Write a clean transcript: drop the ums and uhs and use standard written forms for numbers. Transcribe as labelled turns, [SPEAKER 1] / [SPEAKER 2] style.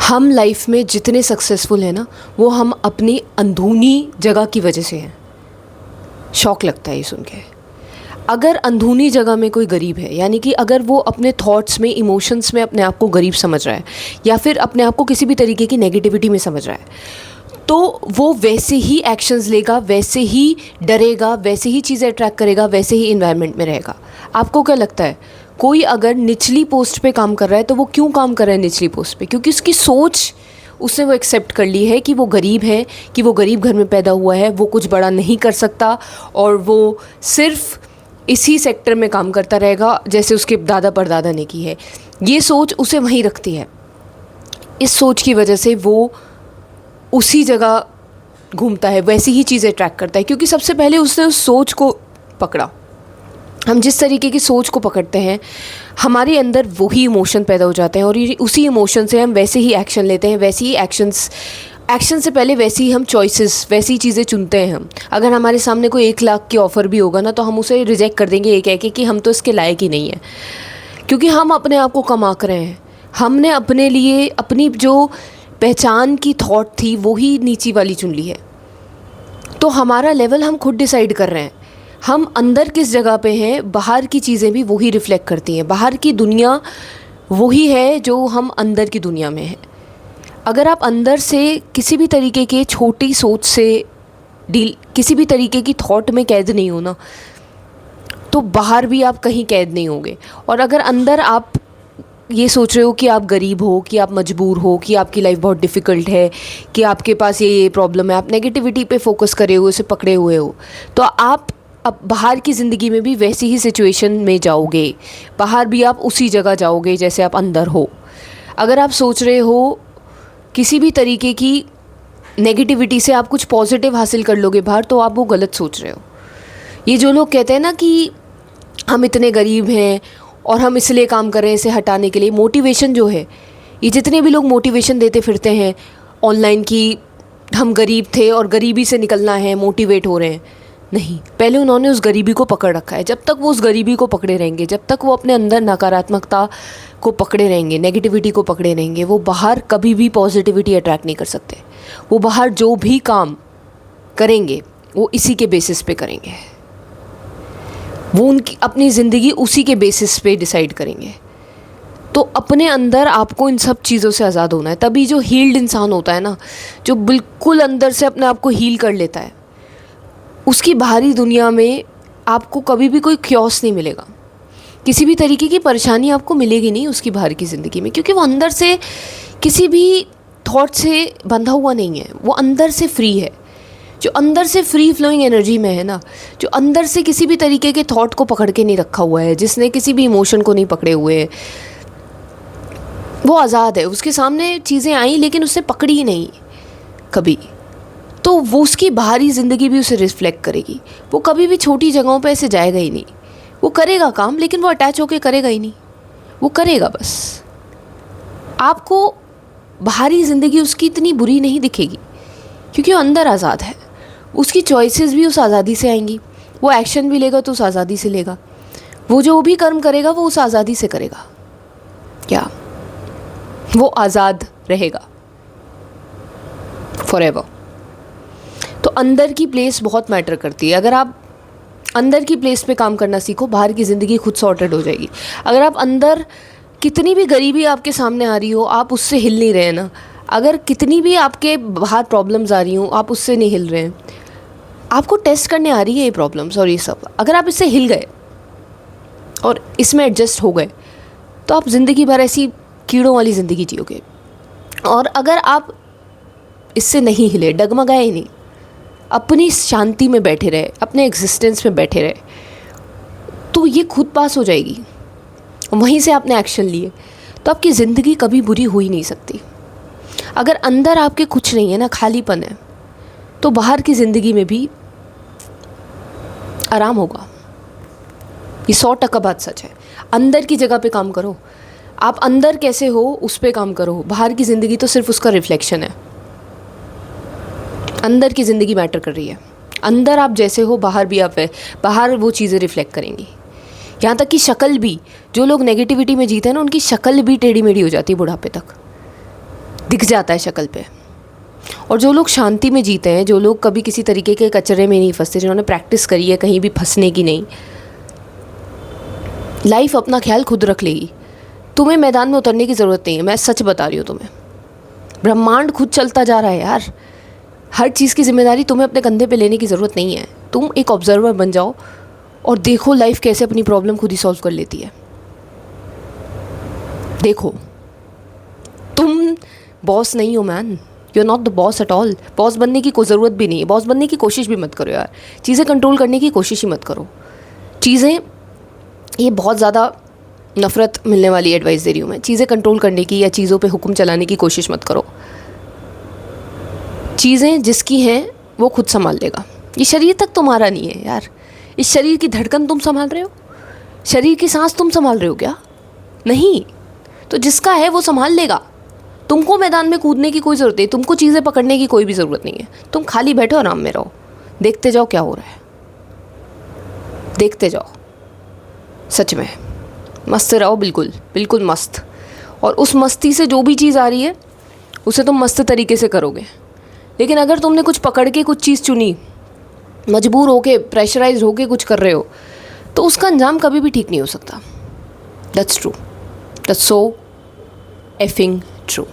[SPEAKER 1] हम लाइफ में जितने सक्सेसफुल हैं ना, वो हम अपनी अंदरूनी जगह की वजह से हैं। शौक लगता है ये सुन के। अगर अंदरूनी जगह में कोई गरीब है, यानी कि अगर वो अपने थॉट्स में, इमोशंस में अपने आप को गरीब समझ रहा है, या फिर अपने आप को किसी भी तरीके की नेगेटिविटी में समझ रहा है, तो वो वैसे ही एक्शंस लेगा, वैसे ही डरेगा, वैसे ही चीज़ें अट्रैक्ट करेगा, वैसे ही इन्वायरमेंट में रहेगा। आपको क्या लगता है, कोई अगर निचली पोस्ट पे काम कर रहा है तो वो क्यों काम कर रहा है निचली पोस्ट पे? क्योंकि उसकी सोच, उसने वो एक्सेप्ट कर ली है कि वो गरीब है, कि वो गरीब घर में पैदा हुआ है, वो कुछ बड़ा नहीं कर सकता और वो सिर्फ इसी सेक्टर में काम करता रहेगा जैसे उसके दादा परदादा ने की है। ये सोच उसे वहीं रखती है। इस सोच की वजह से वो उसी जगह घूमता है, वैसी ही चीज़ें अट्रैक्ट करता है, क्योंकि सबसे पहले उसने उस सोच को पकड़ा। हम जिस तरीके की सोच को पकड़ते हैं, हमारे अंदर वही इमोशन पैदा हो जाते हैं और उसी इमोशन से हम वैसे ही एक्शन लेते हैं, वैसे ही एक्शन से पहले वैसी ही हम चॉइसेस, वैसी चीज़ें चुनते हैं हम। अगर हमारे सामने कोई 1 लाख की ऑफ़र भी होगा ना, तो हम उसे रिजेक्ट कर देंगे, ये कह के कि हम तो इसके लायक ही नहीं है, क्योंकि हम अपने आप को कम आंक रहे हैं। हमने अपने लिए अपनी जो पहचान की थॉट थी वही नीची वाली चुन ली है। तो हमारा लेवल हम खुद डिसाइड कर रहे हैं। हम अंदर किस जगह पे हैं, बाहर की चीज़ें भी वही रिफ़्लेक्ट करती हैं। बाहर की दुनिया वही है जो हम अंदर की दुनिया में हैं। अगर आप अंदर से किसी भी तरीके के छोटी सोच से किसी भी तरीके की थॉट में कैद नहीं हो ना, तो बाहर भी आप कहीं कैद नहीं होंगे। और अगर अंदर आप ये सोच रहे हो कि आप गरीब हो, कि आप मजबूर हो, कि आपकी लाइफ बहुत डिफ़िकल्ट है, कि आपके पास ये प्रॉब्लम है, आप नेगेटिविटी पे फोकस करे हुए, उसे पकड़े हुए हो, तो आप अब बाहर की ज़िंदगी में भी वैसी ही सिचुएशन में जाओगे। बाहर भी आप उसी जगह जाओगे जैसे आप अंदर हो। अगर आप सोच रहे हो किसी भी तरीके की नेगेटिविटी से आप कुछ पॉजिटिव हासिल कर लोगे बाहर, तो आप वो गलत सोच रहे हो। ये जो लोग कहते हैं ना कि हम इतने गरीब हैं और हम इसलिए काम कर रहे हैं, इसे हटाने के लिए, मोटिवेशन जो है, ये जितने भी लोग मोटिवेशन देते फिरते हैं ऑनलाइन कि हम गरीब थे और गरीबी से निकलना है, मोटिवेट हो रहे हैं, नहीं, पहले उन्होंने उस गरीबी को पकड़ रखा है। जब तक वो उस गरीबी को पकड़े रहेंगे, जब तक वो अपने अंदर नकारात्मकता को पकड़े रहेंगे, नेगेटिविटी को पकड़े रहेंगे, वो बाहर कभी भी पॉजिटिविटी अट्रैक्ट नहीं कर सकते। वो बाहर जो भी काम करेंगे वो इसी के बेसिस पे करेंगे, वो उनकी अपनी ज़िंदगी उसी के बेसिस पे डिसाइड करेंगे। तो अपने अंदर आपको इन सब चीज़ों से आज़ाद होना है। तभी जो हील्ड इंसान होता है ना, जो बिल्कुल अंदर से अपने आप को हील कर लेता है, उसकी बाहरी दुनिया में आपको कभी भी कोई क्योस नहीं मिलेगा, किसी भी तरीके की परेशानी आपको मिलेगी नहीं उसकी बाहर की ज़िंदगी में, क्योंकि वो अंदर से किसी भी थॉट से बंधा हुआ नहीं है, वो अंदर से फ्री है। जो अंदर से फ्री फ्लोइंग एनर्जी में है ना, जो अंदर से किसी भी तरीके के थॉट को पकड़ के नहीं रखा हुआ है, जिसने किसी भी इमोशन को नहीं पकड़े हुए है, वो आज़ाद है। उसके सामने चीज़ें आई लेकिन उसने पकड़ी ही नहीं कभी, तो वो उसकी बाहरी ज़िंदगी भी उसे रिफ्लेक्ट करेगी। वो कभी भी छोटी जगहों पे ऐसे जाएगा ही नहीं। वो करेगा काम, लेकिन वो अटैच होके करेगा ही नहीं, वो करेगा बस। आपको बाहरी ज़िंदगी उसकी इतनी बुरी नहीं दिखेगी, क्योंकि वो अंदर आज़ाद है। उसकी चॉइसेस भी उस आज़ादी से आएंगी, वो एक्शन भी लेगा तो उस आज़ादी से लेगा, वो जो भी कर्म करेगा वो उस आज़ादी से करेगा। क्या वो आज़ाद रहेगा फॉरएवर। तो अंदर की प्लेस बहुत मैटर करती है। अगर आप अंदर की प्लेस पे काम करना सीखो, बाहर की ज़िंदगी खुद सॉर्टेड हो जाएगी। अगर आप अंदर, कितनी भी गरीबी आपके सामने आ रही हो, आप उससे हिल नहीं रहे हैं ना, अगर कितनी भी आपके बाहर प्रॉब्लम्स आ रही हो, आप उससे नहीं हिल रहे हैं, आपको टेस्ट करने आ रही है ये प्रॉब्लम्स और ये सब, अगर आप इससे हिल गए और इसमें एडजस्ट हो गए, तो आप ज़िंदगी भर ऐसी कीड़ों वाली ज़िंदगी जियोगे। और अगर आप इससे नहीं हिले, डगमगाए नहीं, अपनी शांति में बैठे रहे, अपने एग्जिस्टेंस में बैठे रहे, तो ये खुद पास हो जाएगी। वहीं से आपने एक्शन लिए तो आपकी ज़िंदगी कभी बुरी हो ही नहीं सकती। अगर अंदर आपके कुछ नहीं है ना, खालीपन है, तो बाहर की ज़िंदगी में भी आराम होगा। ये 100% बात सच है। अंदर की जगह पे काम करो, आप अंदर कैसे हो उस पे काम करो। बाहर की ज़िंदगी तो सिर्फ उसका रिफ्लेक्शन है। अंदर की ज़िंदगी मैटर कर रही है। अंदर आप जैसे हो, बाहर भी आप है, बाहर वो चीज़ें रिफ्लेक्ट करेंगी। यहाँ तक कि शक्ल भी, जो लोग नेगेटिविटी में जीते हैं ना, उनकी शक्ल भी टेढ़ी मेढ़ी हो जाती है बुढ़ापे तक। दिख जाता है शक्ल पे। और जो लोग शांति में जीते हैं, जो लोग कभी किसी तरीके के कचरे में नहीं फंसते, जिन्होंने प्रैक्टिस करी है कहीं भी फंसने की नहीं, लाइफ अपना ख्याल खुद रख लेगी। तुम्हें मैदान में उतरने की ज़रूरत नहीं है, मैं सच बता रही हूँ तुम्हें। ब्रह्मांड खुद चलता जा रहा है यार। हर चीज़ की जिम्मेदारी तुम्हें अपने कंधे पे लेने की ज़रूरत नहीं है। तुम एक ऑब्जर्वर बन जाओ और देखो लाइफ कैसे अपनी प्रॉब्लम खुद ही सॉल्व कर लेती है। देखो, तुम बॉस नहीं हो man, you are not the boss at all. Boss बनने की कोई ज़रूरत भी नहीं है, बॉस बनने की कोशिश भी मत करो यार। चीज़ें कंट्रोल करने की कोशिश ही मत करो। चीज़ें, ये बहुत ज़्यादा नफ़रत मिलने वाली एडवाइस दे रही हूँ मैं, चीज़ें कंट्रोल करने की या चीज़ों पे हुक्म चलाने की कोशिश मत करो। चीज़ें जिसकी हैं वो खुद संभाल लेगा। ये शरीर तक तुम्हारा नहीं है यार। इस शरीर की धड़कन तुम संभाल रहे हो? शरीर की सांस तुम संभाल रहे हो क्या? नहीं। तो जिसका है वो संभाल लेगा। तुमको मैदान में कूदने की कोई ज़रूरत नहीं, तुमको चीज़ें पकड़ने की कोई भी ज़रूरत नहीं है। तुम खाली बैठो, आराम में रहो, देखते जाओ क्या हो रहा है, देखते जाओ। सच में मस्त रहो, बिल्कुल बिल्कुल मस्त। और उस मस्ती से जो भी चीज़ आ रही है उसे तुम मस्त तरीके से करोगे। लेकिन अगर तुमने कुछ पकड़ के कुछ चीज़ चुनी, मजबूर होके, प्रेशराइज होके कुछ कर रहे हो, तो उसका अंजाम कभी भी ठीक नहीं हो सकता। That's true, that's so effing true.